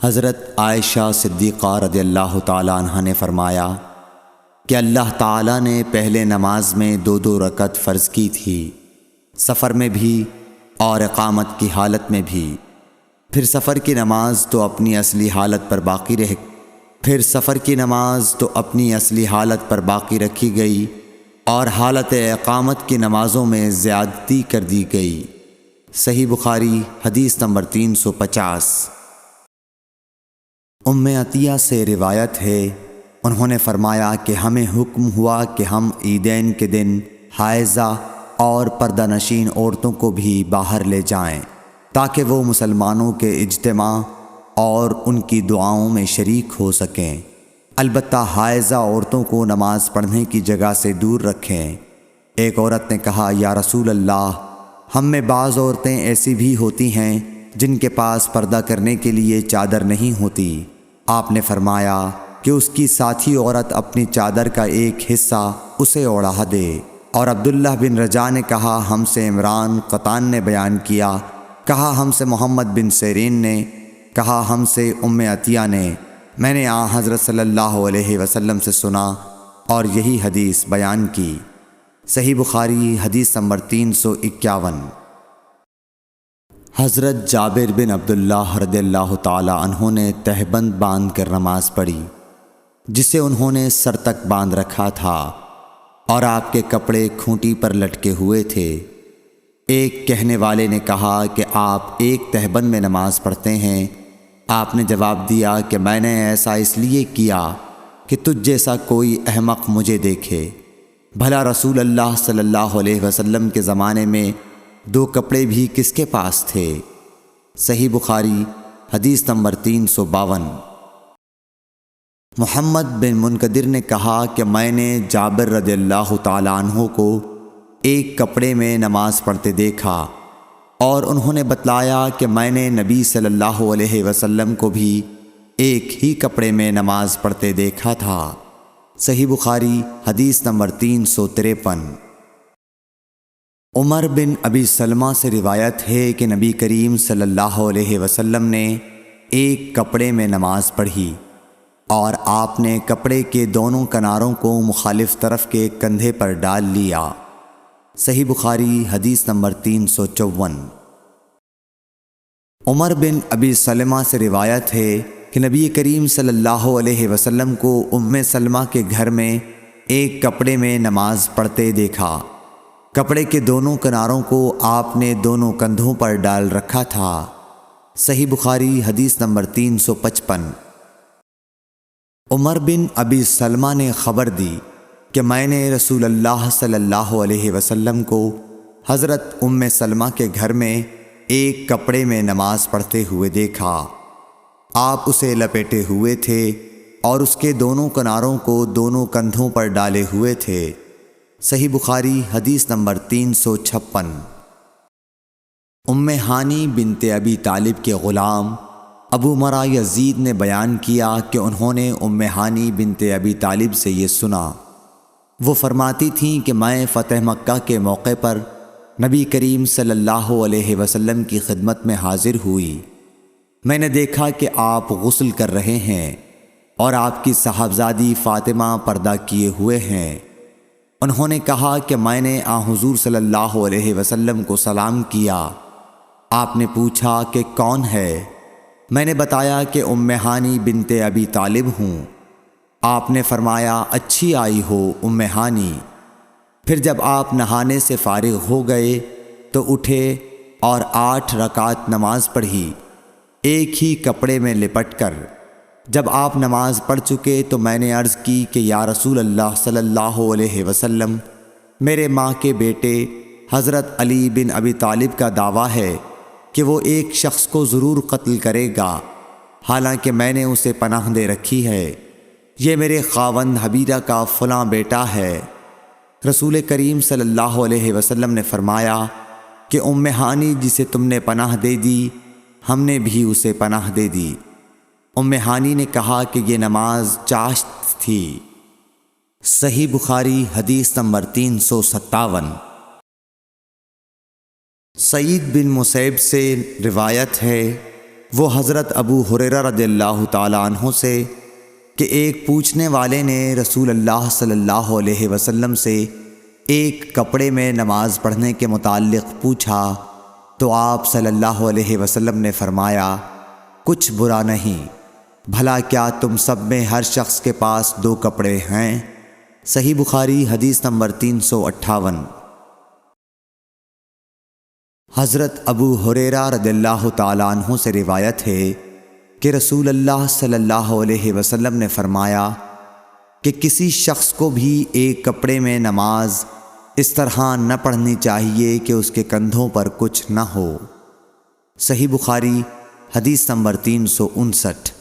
حضرت عائشہ صدیقہ رضی اللہ تعالیٰ عنہ نے فرمایا کہ اللہ تعالیٰ نے پہلے نماز میں 2 رکعت فرض کی تھی، سفر میں بھی اور اقامت کی حالت میں بھی۔ پھر سفر کی نماز تو اپنی اصلی حالت پر باقی رکھی گئی اور حالت اقامت کی نمازوں میں زیادتی کر دی گئی۔ صحیح بخاری حدیث نمبر 350۔ ام عطیہ سے روایت ہے، انہوں نے فرمایا کہ ہمیں حکم ہوا کہ ہم عیدین کے دن حائضہ اور پردہ نشین عورتوں کو بھی باہر لے جائیں تاکہ وہ مسلمانوں کے اجتماع اور ان کی دعاؤں میں شریک ہو سکیں، البتہ حائضہ عورتوں کو نماز پڑھنے کی جگہ سے دور رکھیں۔ ایک عورت نے کہا، یا رسول اللہ، ہم میں بعض عورتیں ایسی بھی ہوتی ہیں جن کے پاس پردہ کرنے کے لیے چادر نہیں ہوتی۔ آپ نے فرمایا کہ اس کی ساتھی عورت اپنی چادر کا ایک حصہ اسے اوڑھا دے۔ اور عبداللہ بن رجاء نے کہا، ہم سے عمران قطان نے بیان کیا، کہا ہم سے محمد بن سیرین نے، کہا ہم سے ام عطیہ نے، میں نے حضرت صلی اللہ علیہ وسلم سے سنا اور یہی حدیث بیان کی۔ صحیح بخاری حدیث نمبر 351۔ حضرت جابر بن عبداللہ رضی اللہ تعالی عنہ نے تہبند باندھ کر نماز پڑھی، جسے انہوں نے سر تک باندھ رکھا تھا اور آپ کے کپڑے کھونٹی پر لٹکے ہوئے تھے۔ ایک کہنے والے نے کہا کہ آپ ایک تہبند میں نماز پڑھتے ہیں؟ آپ نے جواب دیا کہ میں نے ایسا اس لیے کیا کہ تجھ جیسا کوئی احمق مجھے دیکھے۔ بھلا رسول اللہ صلی اللہ علیہ وسلم کے زمانے میں 2 کپڑے بھی کس کے پاس تھے؟ صحیح بخاری حدیث نمبر 352۔ محمد بن منکدر نے کہا کہ میں نے جابر رضی اللہ تعالیٰ عنہ کو ایک کپڑے میں نماز پڑھتے دیکھا، اور انہوں نے بتلایا کہ میں نے نبی صلی اللہ علیہ وسلم کو بھی ایک ہی کپڑے میں نماز پڑھتے دیکھا تھا۔ صحیح بخاری حدیث نمبر 353۔ عمر بن ابی سلمہ سے روایت ہے کہ نبی کریم صلی اللہ علیہ وسلم نے ایک کپڑے میں نماز پڑھی اور آپ نے کپڑے کے دونوں کناروں کو مخالف طرف کے کندھے پر ڈال لیا۔ صحیح بخاری حدیث نمبر 354۔ عمر بن ابی سلمہ سے روایت ہے کہ نبی کریم صلی اللہ علیہ وسلم کو ام سلمہ کے گھر میں ایک کپڑے میں نماز پڑھتے دیکھا۔ کپڑے کے دونوں کناروں کو آپ نے دونوں کندھوں پر ڈال رکھا تھا۔ صحیح بخاری حدیث نمبر 355۔ عمر بن ابی سلمہ نے خبر دی کہ میں نے رسول اللہ صلی اللہ علیہ وسلم کو حضرت ام سلمہ کے گھر میں ایک کپڑے میں نماز پڑھتے ہوئے دیکھا۔ آپ اسے لپیٹے ہوئے تھے اور اس کے دونوں کناروں کو دونوں کندھوں پر ڈالے ہوئے تھے۔ صحیح بخاری حدیث نمبر 356۔ ام ہانی بنت ابی طالب کے غلام ابو مرہ یزید نے بیان کیا کہ انہوں نے ام ہانی بنت ابی طالب سے یہ سنا۔ وہ فرماتی تھیں کہ میں فتح مکہ کے موقع پر نبی کریم صلی اللہ علیہ وسلم کی خدمت میں حاضر ہوئی۔ میں نے دیکھا کہ آپ غسل کر رہے ہیں اور آپ کی صاحبزادی فاطمہ پردہ کیے ہوئے ہیں۔ انہوں نے کہا کہ میں نے حضور صلی اللہ علیہ وسلم کو سلام کیا۔ آپ نے پوچھا کہ کون ہے؟ میں نے بتایا کہ ام ہانی بنت ابی طالب ہوں۔ آپ نے فرمایا، اچھی آئی ہو ام ہانی۔ پھر جب آپ نہانے سے فارغ ہو گئے تو اٹھے اور 8 رکعت نماز پڑھی، ایک ہی کپڑے میں لپٹ کر۔ جب آپ نماز پڑھ چکے تو میں نے عرض کی کہ یا رسول اللہ صلی اللہ علیہ وسلم، میرے ماں کے بیٹے حضرت علی بن ابی طالب کا دعویٰ ہے کہ وہ ایک شخص کو ضرور قتل کرے گا، حالانکہ میں نے اسے پناہ دے رکھی ہے۔ یہ میرے خاوند حبیرہ کا فلاں بیٹا ہے۔ رسول کریم صلی اللہ علیہ وسلم نے فرمایا کہ ام ہانی جسے تم نے پناہ دے دی، ہم نے بھی اسے پناہ دے دی۔ ام ہانی نے کہا کہ یہ نماز چاشت تھی۔ صحیح بخاری حدیث نمبر 357۔ سعید بن مسیب سے روایت ہے وہ حضرت ابو ہریرہ رضی اللہ تعالیٰ عنہ سے کہ ایک پوچھنے والے نے رسول اللہ صلی اللہ علیہ وسلم سے ایک کپڑے میں نماز پڑھنے کے متعلق پوچھا تو آپ صلی اللہ علیہ وسلم نے فرمایا، کچھ برا نہیں، بھلا کیا تم سب میں ہر شخص کے پاس 2 کپڑے ہیں؟ صحیح بخاری حدیث نمبر 358۔ حضرت ابو ہریرہ رضی اللہ تعالیٰ عنہ سے روایت ہے کہ رسول اللہ صلی اللہ علیہ وسلم نے فرمایا کہ کسی شخص کو بھی ایک کپڑے میں نماز اس طرح نہ پڑھنی چاہیے کہ اس کے کندھوں پر کچھ نہ ہو۔ صحیح بخاری حدیث نمبر 359۔